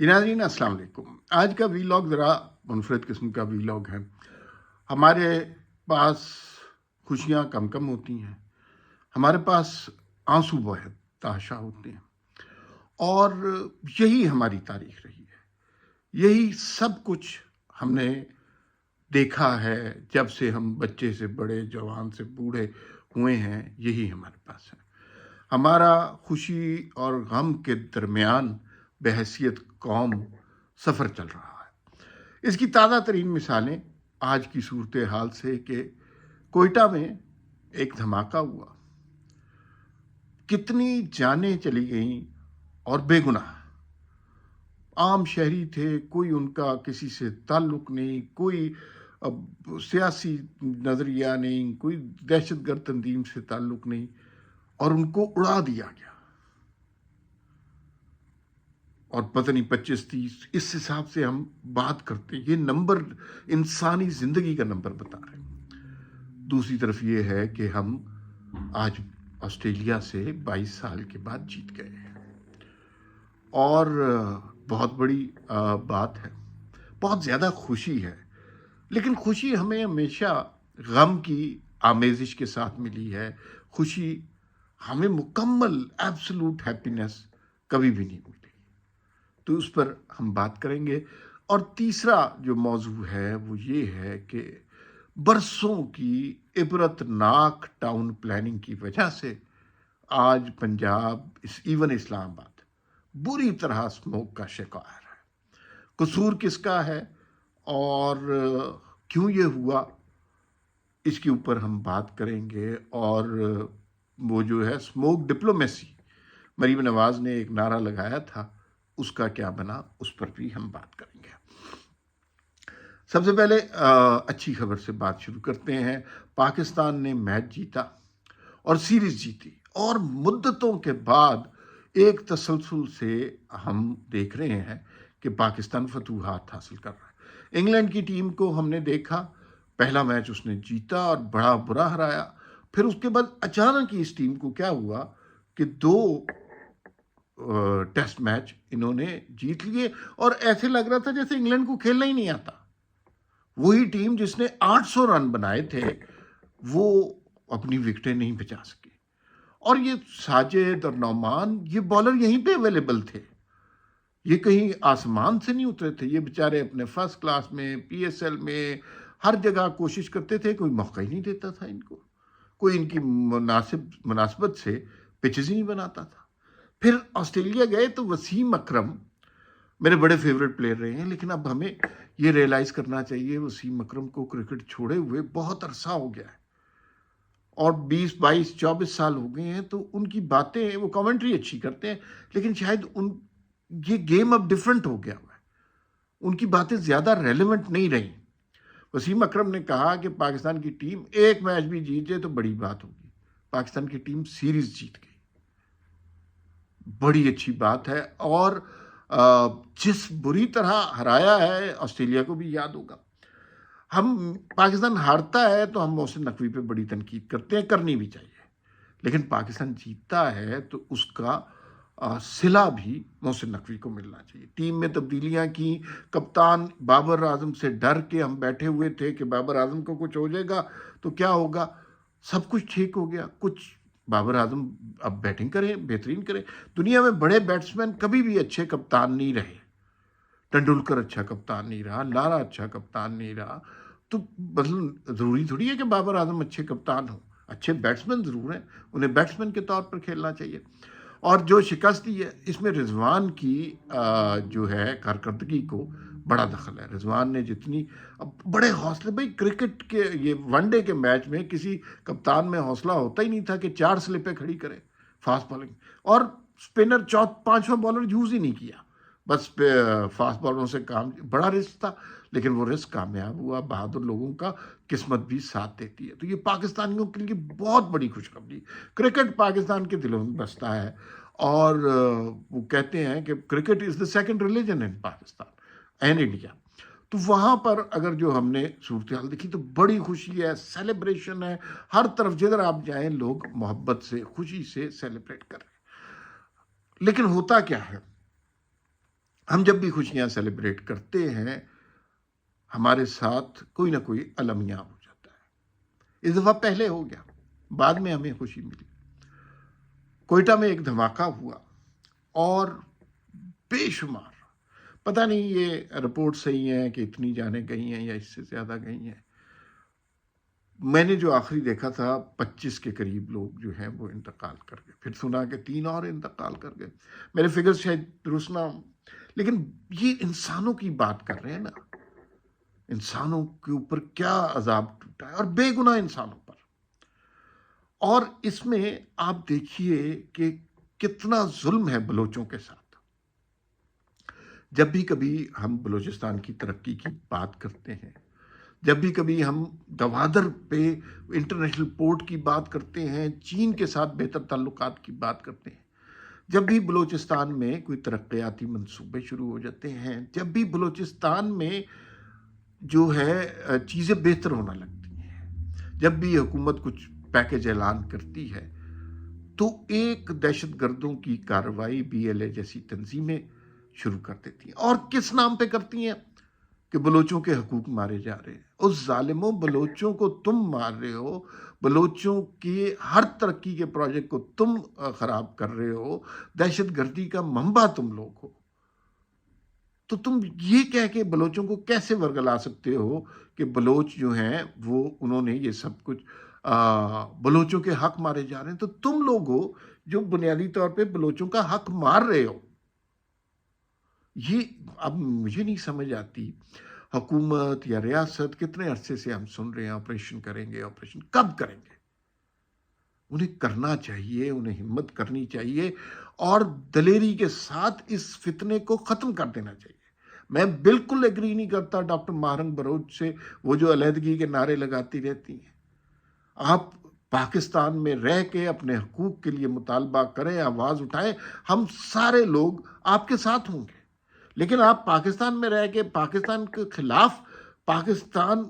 جی ناظرین السلام علیکم۔ آج کا ویلاگ ذرا منفرد قسم کا ویلاگ ہے۔ ہمارے پاس خوشیاں کم کم ہوتی ہیں، ہمارے پاس آنسو بہت تحاشا ہوتے ہیں، اور یہی ہماری تاریخ رہی ہے۔ یہی سب کچھ ہم نے دیکھا ہے جب سے ہم بچے سے بڑے، جوان سے بوڑھے ہوئے ہیں، یہی ہمارے پاس ہے۔ ہمارا خوشی اور غم کے درمیان بحیثیت قوم سفر چل رہا ہے۔ اس کی تازہ ترین مثالیں آج کی صورتحال سے کہ کوئٹہ میں ایک دھماکہ ہوا، کتنی جانیں چلی گئیں، اور بے گناہ عام شہری تھے، کوئی ان کا کسی سے تعلق نہیں، کوئی سیاسی نظریہ نہیں، کوئی دہشت گرد تنظیم سے تعلق نہیں، اور ان کو اڑا دیا گیا۔ اور پتہ نہیں 25-30 اس حساب سے ہم بات کرتے ہیں، یہ نمبر انسانی زندگی کا نمبر بتا رہے ہیں۔ دوسری طرف یہ ہے کہ ہم آج آسٹریلیا سے 22 سال کے بعد جیت گئے ہیں، اور بہت بڑی بات ہے، بہت زیادہ خوشی ہے۔ لیکن خوشی ہمیں ہمیشہ غم کی آمیزش کے ساتھ ملی ہے۔ خوشی ہمیں مکمل ایبسلوٹ ہیپینس کبھی بھی نہیں ملی، تو اس پر ہم بات کریں گے۔ اور تیسرا جو موضوع ہے وہ یہ ہے کہ برسوں کی عبرتناک ٹاؤن پلاننگ کی وجہ سے آج پنجاب، ایون اسلام آباد بری طرح اسموک کا شکار ہے۔ قصور کس کا ہے اور کیوں یہ ہوا، اس کے اوپر ہم بات کریں گے۔ اور وہ جو ہے اسموک ڈپلومیسی، مریم نواز نے ایک نعرہ لگایا تھا، اس کا کیا بنا، اس پر بھی ہم بات کریں گے۔ سب سے پہلے اچھی خبر سے بات شروع کرتے ہیں۔ پاکستان نے میچ جیتا اور سیریز جیتی، اور مدتوں کے بعد ایک تسلسل سے ہم دیکھ رہے ہیں کہ پاکستان فتوحات حاصل کر رہا ہے۔ انگلینڈ کی ٹیم کو ہم نے دیکھا، پہلا میچ اس نے جیتا اور بڑا برا ہرایا، پھر اس کے بعد اچانک اس ٹیم کو کیا ہوا کہ 2 ٹیسٹ میچ انہوں نے جیت لیے، اور ایسے لگ رہا تھا جیسے انگلینڈ کو کھیلنا ہی نہیں آتا۔ وہی ٹیم جس نے 800 رن بنائے تھے وہ اپنی وکٹیں نہیں بچا سکے، اور یہ ساجد اور نعمان، یہ بالر یہیں پہ اویلیبل تھے، یہ کہیں آسمان سے نہیں اترے تھے۔ یہ بیچارے اپنے فرسٹ کلاس میں، پی ایس ایل میں، ہر جگہ کوشش کرتے تھے، کوئی موقع ہی نہیں دیتا تھا ان کو، کوئی ان کی مناسبت سے پچز ہی نہیں بناتا تھا۔ پھر آسٹریلیا گئے تو وسیم اکرم میرے بڑے فیورٹ پلیئر رہے ہیں، لیکن اب ہمیں یہ ریئلائز کرنا چاہیے وسیم اکرم کو کرکٹ چھوڑے ہوئے بہت عرصہ ہو گیا ہے، اور 20 22 24 سال ہو گئے ہیں، تو ان کی باتیں، وہ کامنٹری اچھی کرتے ہیں، لیکن شاید یہ گیم اب ڈیفرنٹ ہو گیا ہوا ہے، ان کی باتیں زیادہ ریلیونٹ نہیں رہی۔ وسیم اکرم نے کہا کہ پاکستان کی ٹیم ایک میچ بھی جیت جائے تو بڑی بات ہوگی، پاکستان کی ٹیم سیریز جیت گئی، بڑی اچھی بات ہے۔ اور جس بری طرح ہرایا ہے، آسٹریلیا کو بھی یاد ہوگا۔ ہم پاکستان ہارتا ہے تو ہم محسن نقوی پہ بڑی تنقید کرتے ہیں، کرنی بھی چاہیے، لیکن پاکستان جیتتا ہے تو اس کا صلہ بھی محسن نقوی کو ملنا چاہیے۔ ٹیم میں تبدیلیاں کی، کپتان بابر اعظم سے ڈر کے ہم بیٹھے ہوئے تھے کہ بابر اعظم کو کچھ ہو جائے گا تو کیا ہوگا، سب کچھ ٹھیک ہو گیا۔ کچھ بابر اعظم اب بیٹنگ کریں، بہترین کریں۔ دنیا میں بڑے بیٹسمین کبھی بھی اچھے کپتان نہیں رہے، ٹنڈولکر اچھا کپتان نہیں رہا، لارا اچھا کپتان نہیں رہا، تو مطلب ضروری تھوڑی ہے کہ بابر اعظم اچھے کپتان ہوں، اچھے بیٹسمین ضرور ہیں، انہیں بیٹسمین کے طور پر کھیلنا چاہیے۔ اور جو شکست دی ہے اس میں رضوان کی جو ہے کارکردگی کو بڑا دخل ہے۔ رضوان نے جتنی بڑے حوصلے، بھائی کرکٹ کے یہ ون ڈے کے میچ میں کسی کپتان میں حوصلہ ہوتا ہی نہیں تھا کہ 4 سلپیں کھڑی کرے فاسٹ بالنگ، اور اسپنر 5واں بالر یوز ہی نہیں کیا، بس فاسٹ بالروں سے کام، بڑا رسک تھا، لیکن وہ رسک کامیاب ہوا۔ بہادر لوگوں کا قسمت بھی ساتھ دیتی ہے، تو یہ پاکستانیوں کے لیے بہت بڑی خوشخبری۔ کرکٹ پاکستان کے دلوں میں بستا ہے، اور وہ کہتے ہیں کہ cricket is the second religion in Pakistan and India. تو وہاں پر اگر جو ہم نے صورتحال دیکھی تو بڑی خوشی ہے، سیلیبریشن ہے، ہر طرف جدھر آپ جائیں لوگ محبت سے، خوشی سے سیلیبریٹ کر رہے ہیں۔ لیکن ہوتا کیا ہے، ہم جب بھی خوشیاں سیلیبریٹ کرتے ہیں ہمارے ساتھ کوئی نہ کوئی المیاں ہو جاتا ہے. اس دفعہ پہلے ہو گیا، بعد میں ہمیں خوشی ملی. کوئٹہ میں ایک دھماکہ ہوا اور بے شمار، پتہ نہیں یہ رپورٹ صحیح ہے کہ اتنی جانیں گئی ہیں یا اس سے زیادہ گئی ہیں. میں نے جو آخری دیکھا تھا 25 کے قریب لوگ جو ہیں وہ انتقال کر گئے. پھر سنا کہ 3 اور انتقال کر گئے. میرے فگرز شاید درست نہ ہوں، لیکن یہ انسانوں کی بات کر رہے ہیں نا، انسانوں کے اوپر کیا عذاب ٹوٹا ہے، اور بے گناہ انسانوں پر. اور اس میں آپ دیکھیے کہ کتنا ظلم ہے بلوچوں کے ساتھ. جب بھی کبھی ہم بلوچستان کی ترقی کی بات کرتے ہیں، جب بھی کبھی ہم گوادر پہ انٹرنیشنل پورٹ کی بات کرتے ہیں، چین کے ساتھ بہتر تعلقات کی بات کرتے ہیں، جب بھی بلوچستان میں کوئی ترقیاتی منصوبے شروع ہو جاتے ہیں، جب بھی بلوچستان میں جو ہے چیزیں بہتر ہونا لگتی ہیں، جب بھی حکومت کچھ پیکج اعلان کرتی ہے، تو ایک دہشت گردوں کی کارروائی BLA جیسی تنظیمیں شروع کر دیتی ہیں. اور کس نام پہ کرتی ہیں؟ کہ بلوچوں کے حقوق مارے جا رہے ہیں. اس ظالموں، بلوچوں کو تم مار رہے ہو، بلوچوں کے ہر ترقی کے پروجیکٹ کو تم خراب کر رہے ہو، دہشت گردی کا منبع تم لوگ ہو. تو تم یہ کہہ کے بلوچوں کو کیسے ورگلا سکتے ہو کہ بلوچ جو ہیں وہ انہوں نے یہ سب کچھ بلوچوں کے حق مارے جا رہے ہیں؟ تو تم لوگ ہو جو بنیادی طور پہ بلوچوں کا حق مار رہے ہو. یہ اب مجھے نہیں سمجھ آتی، حکومت یا ریاست کتنے عرصے سے ہم سن رہے ہیں آپریشن کریں گے، آپریشن کب کریں گے؟ انہیں کرنا چاہیے، انہیں ہمت کرنی چاہیے اور دلیری کے ساتھ اس فتنے کو ختم کر دینا چاہیے. میں بالکل ایگری نہیں کرتا ڈاکٹر ماہرنگ بروچ سے، وہ جو علیحدگی کے نعرے لگاتی رہتی ہیں. آپ پاکستان میں رہ کے اپنے حقوق کے لیے مطالبہ کریں، آواز اٹھائیں، ہم سارے لوگ آپ کے ساتھ ہوں گے. لیکن آپ پاکستان میں رہ کے پاکستان کے خلاف، پاکستان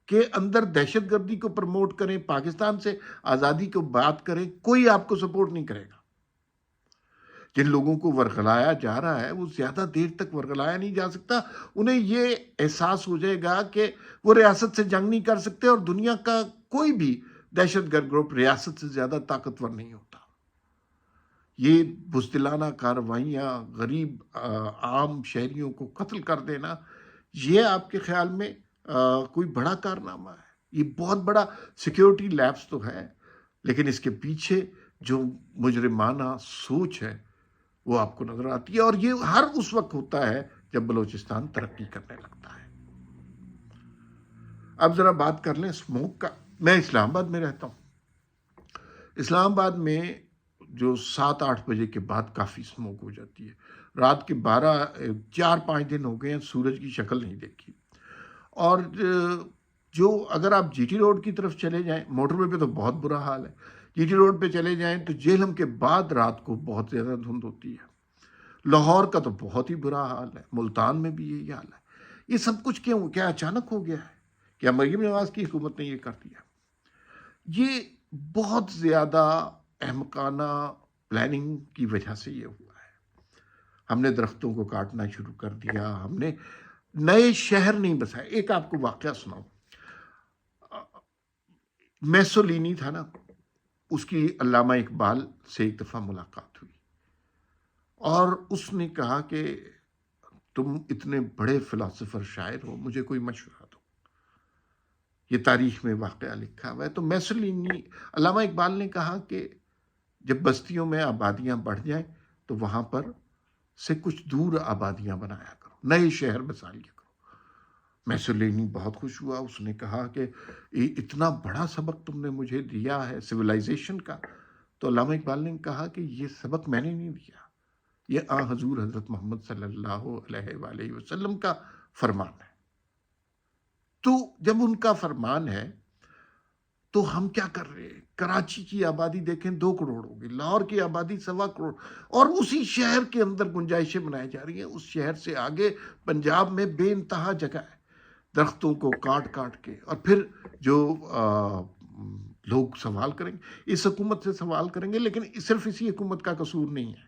کے اندر دہشت گردی کو پروموٹ کریں، پاکستان سے آزادی کو بات کریں، کوئی آپ کو سپورٹ نہیں کرے گا. جن لوگوں کو ورغلایا جا رہا ہے وہ زیادہ دیر تک ورغلایا نہیں جا سکتا. انہیں یہ احساس ہو جائے گا کہ وہ ریاست سے جنگ نہیں کر سکتے، اور دنیا کا کوئی بھی دہشت گرد گروپ ریاست سے زیادہ طاقتور نہیں ہوتا. یہ بزدلانہ کارروائیاں، غریب عام شہریوں کو قتل کر دینا، یہ آپ کے خیال میں کوئی بڑا کارنامہ ہے؟ یہ بہت بڑا سیکیورٹی لیپس تو ہے، لیکن اس کے پیچھے جو مجرمانہ سوچ ہے وہ آپ کو نظر آتی ہے. اور یہ ہر اس وقت ہوتا ہے جب بلوچستان ترقی کرنے لگتا ہے. اب ذرا بات کر لیں اسموک کا. میں اسلام آباد میں رہتا ہوں. اسلام آباد میں جو 7-8 بجے کے بعد کافی اسموک ہو جاتی ہے. رات کے 4-5 دن ہو گئے ہیں سورج کی شکل نہیں دیکھی. اور جو اگر آپ GT روڈ کی طرف چلے جائیں، موٹر وے پہ تو بہت برا حال ہے. GT روڈ پہ چلے جائیں تو جہلم کے بعد رات کو بہت زیادہ دھند ہوتی ہے. لاہور کا تو بہت ہی برا حال ہے، ملتان میں بھی یہی حال ہے. یہ سب کچھ کیوں؟ کیا اچانک ہو گیا ہے؟ کیا مریم نواز کی حکومت نے یہ کر دیا؟ یہ بہت زیادہ احمقانہ پلاننگ کی وجہ سے یہ ہوا ہے. ہم نے درختوں کو کاٹنا شروع کر دیا، ہم نے نئے شہر نہیں بسائے. ایک آپ کو واقعہ سناؤں. میسولینی تھا نا، اس کی علامہ اقبال سے ایک دفعہ ملاقات ہوئی اور اس نے کہا کہ تم اتنے بڑے فلاسفر شاعر ہو، مجھے کوئی مشورہ دو. یہ تاریخ میں واقعہ لکھا ہوا ہے. تو میسولینی، علامہ اقبال نے کہا کہ جب بستیوں میں آبادیاں بڑھ جائیں تو وہاں پر سے کچھ دور آبادیاں بنایا کرو، نئے شہر بسا لیا کرو. میسولینی بہت خوش ہوا. اس نے کہا کہ اتنا بڑا سبق تم نے مجھے دیا ہے سویلائزیشن کا. تو علامہ اقبال نے کہا کہ یہ سبق میں نے نہیں دیا، یہ حضور حضرت محمد صلی اللہ علیہ وآلہ وسلم کا فرمان ہے. تو جب ان کا فرمان ہے تو ہم کیا کر رہے ہیں؟ کراچی کی آبادی دیکھیں 2 کروڑ ہوگی، لاہور کی آبادی 1.25 کروڑ، اور اسی شہر کے اندر گنجائشیں بنائی جا رہی ہیں. اس شہر سے آگے پنجاب میں بے انتہا جگہ ہے درختوں کو کاٹ کاٹ کے. اور پھر جو لوگ سوال کریں گے، اس حکومت سے سوال کریں گے، لیکن صرف اسی حکومت کا قصور نہیں ہے.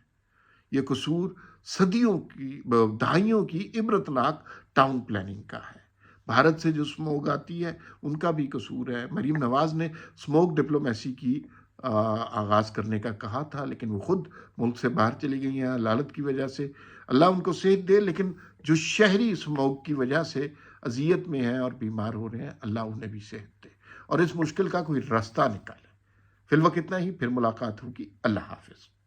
یہ قصور صدیوں کی دہائیوں کی عبرتناک ٹاؤن پلاننگ کا ہے۔ بھارت سے جو اسموگ آتی ہے ان کا بھی قصور ہے۔ مریم نواز نے اسموگ ڈپلومیسی کی آغاز کرنے کا کہا تھا، لیکن وہ خود ملک سے باہر چلی گئی ہیں لالت کی وجہ سے۔ اللہ ان کو صحت دے، لیکن جو شہری اسموگ کی وجہ سے اذیت میں ہیں اور بیمار ہو رہے ہیں، اللہ انہیں بھی صحت دے اور اس مشکل کا کوئی راستہ نکالے۔ فی الوقت اتنا ہی، پھر ملاقات ہوگی۔ اللہ حافظ۔